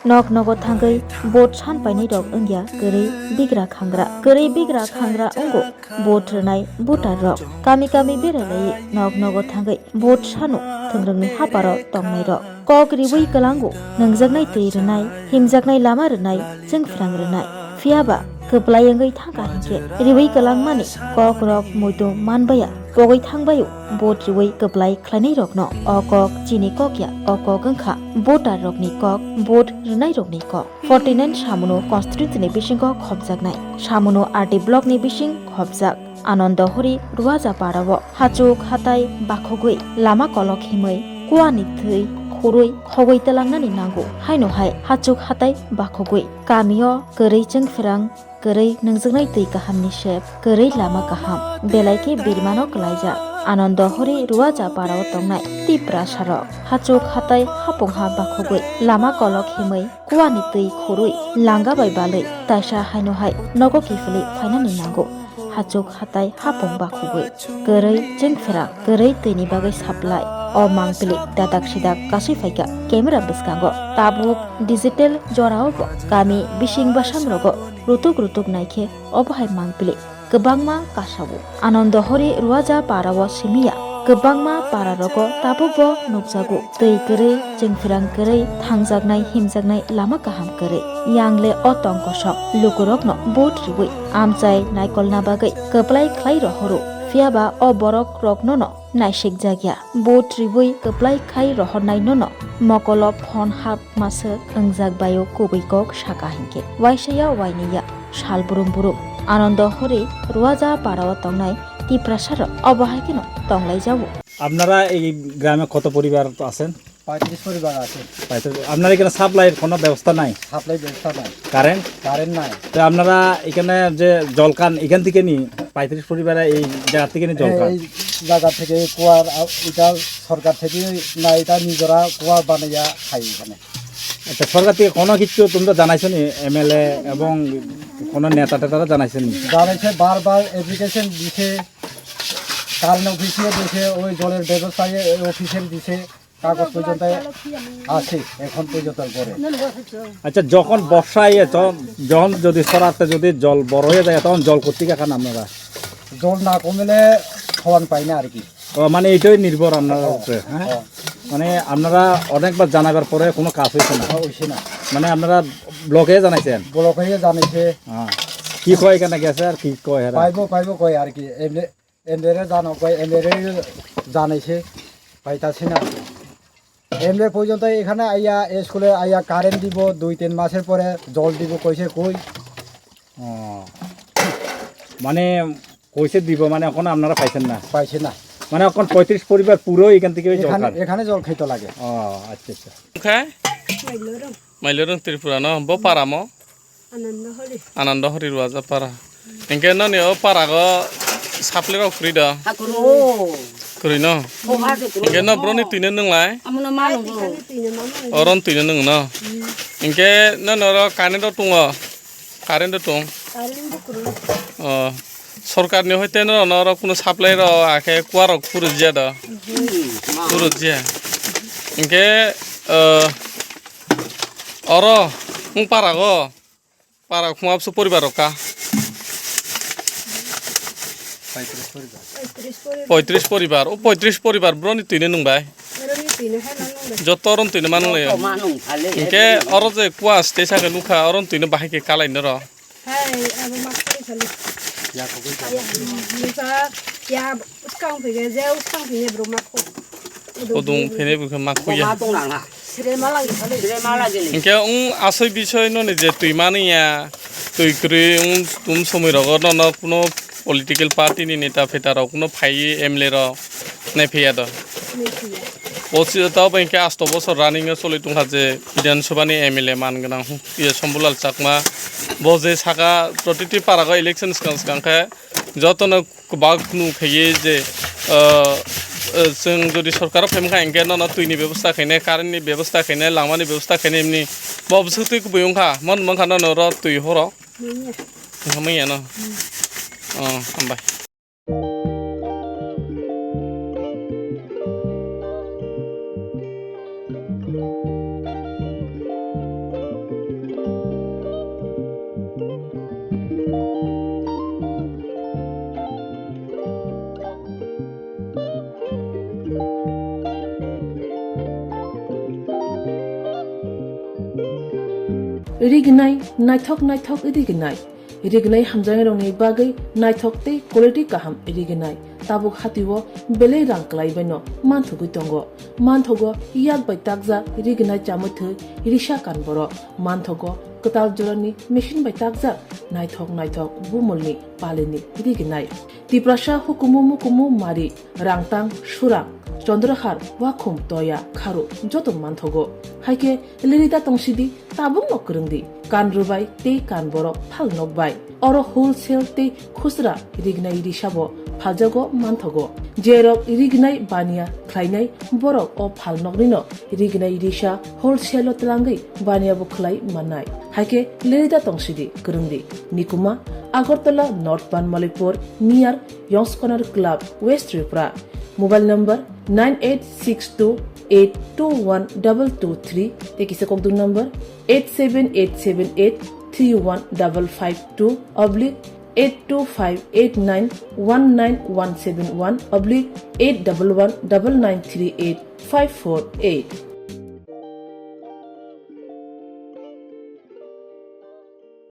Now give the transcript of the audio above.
Nok nogo thangai bot san painai rok ongya gărui bigra khangra ongo bot rnai butar rok kami beralai nok nogo thangai bot sano thungrangni haparo tongnai rok kok riwui kalango nangjaknai tui rnai himjaknai lama rnai chwngpherang rnai phiaba keplayangoi thangka hingke riwui kalangmani kok rok moito manbaya pogoi thangbayo bot riwui keplai khlainai rokno o kok chini kokya o kok wngkha botar rokni kok bot rnai rokni kok 49 samuno constituency ni bisingo khopjaknai samuno RT block ni bising khopjak Anandhahari Rwliya parao hachuk hatai bakhogoi lama kolok himoi kuani thui khoroi khogoi talangnani nango haino hai hachuk hatai bakhogoi kamio gărui chwngpherang gărui nangjaknai tui kahamni sep gărui lama kaham belaike birmano klaijak Anandhahari Rwliya parao tongnai tipra sarok hachuk hatai hapongha bakhogoi lama kolok himoi kuani tui khoroi langa bai balei taisa haino hai nogo kifili phainani nango hachuk hatai hapong bakhogoi gărui chwngpherang gărui tuini bagai saplai o mangpili dadak sidak kasui phaika camera bwskango tabuk digital jorao bo kami bising basam rogo rutuk naikhe obahai mangpili kwbangma kasawo Anandhahari Rwliya parao simia kwbangma para rogo tabubo nukjago tui gărui chwngpherang gărui thangjaknai himjaknai lama kaham gărui yangle o tongkosok lukurogno bot riwui amchai naikolna bagai keplai khlai rohoro phiaba o borok roknono naisik jagya bot riwui keplai khai rohornai nono mokolo phone hap masuk ongjak bayo kubui kok saka hingke waisaya wainiya sal burum Anandhahari Rwliya parao tongnai তিপ্রাসার অবহাইকেন তংলাই যাব। আপনারা এই গ্রামে কত পরিবার আছেন? 35 পরিবার আছে। আপনারা এখানে সাপ্লাইয়ের কোনো ব্যবস্থা নাই? সাপ্লাই ব্যবস্থা নাই। কারেন্ট নাই। তো আপনারা এখানে যে জলকান এখান থেকে নি 35 পরিবারে এই জায়গা থেকে নি জলকান? এই জায়গা থেকে কুয়ার এটা সরকার থেকে না এটা নিজরা কুয়া বানাইয়া খাই এখানে। আচ্ছা সরকার থেকে কোনো কিছু তোমরা জানাইছো নি MLA এবং কোনো নেতা টেতারা জানাইছেন নি? জানাইছে বারবার অ্যাপ্লিকেশন দিছে কারেন্ট অফিসে দিছে ওই জলের ব্যবস্থায় অফিসিয়াল দিছে কাগজ পর্যন্ত আছে এখন পর্যন্ত করে। আচ্ছা যখন বর্ষায় যখন যদি সরাতে যদি জল বড় হয়ে যায় তখন জল করতে খান আপনারা? জল না কমলে খাওয়ান পাই না আর কি। মানে এইটাই নির্ভর আপনার উপরে। হ্যাঁ মানে আপনারা অনেকবার জানাবার পরে কোনো কাজ হয়েছে না? মানে আপনারা ব্লকে জানাইছেন? ব্লকে জানাইছে। কি কয় এখানে গেছে আর কি কয়? পাইব কয় আর কি এমএলএ জানো কয় এমএলএ জানাইছে পাইতাছে না। এমএলএ পর্যন্ত এখানে আইয়া স্কুলে আইয়া কারেন্ট দিব 2-3 মাসের পরে জল দিব কইছে কই। মানে কইছে দিব মানে এখন আপনারা পাইছেন না? পাইছে না মানে এখন 35 পরিবার পুরো এখান থেকে এখানে জল খাইতে লাগে। আচ্ছা মাইলরং ত্রিপুরা ন ব পারাম Anandhahari Rwliya para engke no ne o para go saple ro kuri da kuri no engke no bro ni tuine nung lai oron tuine nung no engke no ro current tung সরকার নি হইতে ন র কোনো supply র আখে কুয়ার পুরো জিয়া দা পুরো Zia ইনকে or মুং পারা খুমাবসু পরিবার কা 35 পরিবার ও 35 পরিবার ব্রনি তুইনে নুং ভাই যত অরন তুইনে মানু লয় ইনকে অর যে কুয়া স্টেশনে নুখা অরন তুইনে বাহিকে কালাই ন র Hai, abu maksud kali. Ya, bisa ya sekarang pergi jauh sekarang pergi berumakku. Odung pergi bukan makku ya. Serema lagi. Ingke asal বিষয় no ne je tui mani ya tui kri tum somoi rogo no kuno political party ni neta feta ro kuno phai MLA ro ne phia do. Osi tao bengke asto bosor running e soli tung haje বিধানসভা ni MLA মান gana ye Sombulal Chakma boje saka protiti parago election skangkha jotno bag nu kheye je जों যদি সরকার ফেমখা এংকে ন তুইনি ব্যবস্থা খাইনে কারেন্টনি ব্যবস্থা খাইনে লামানি ব্যবস্থা খাইনে এমনি ববসু তুই বয়ংখা মন মনখা ন র তুই হর হামাইয়া ন হামবাই Rignai naithok irignai rignai hamjang rongni bagai naithok tei quality kaham irignai tabuk hatiwo belei rang klaibeno manthugu tongo manthogo yak bai takja rignai chamuthu irisha kanboro manthogo katal jorani machine bai takja naithok bumulni palini irignai tiprasha hukumu mari rangtang surang Chandrahar wakhum toya kharu jotom manthogo haike lirita tongsidi tabung nokrungdi kanrubai te kanboro phalnokbai oro wholesale te khusra rignai risabo phajago manthogo jerok rignai bania khlainai borok o phalnokrino rignai risa wholesale tlangai bania bo khlai manai haike lirita tongsidi krungdi nikuma Agartala North Banmalipur near Yongs Corner Club West Tripura Mobile number 9862821223 Tekisa Kokdu number 87878315552 oblique 825891971 oblique 8119938 548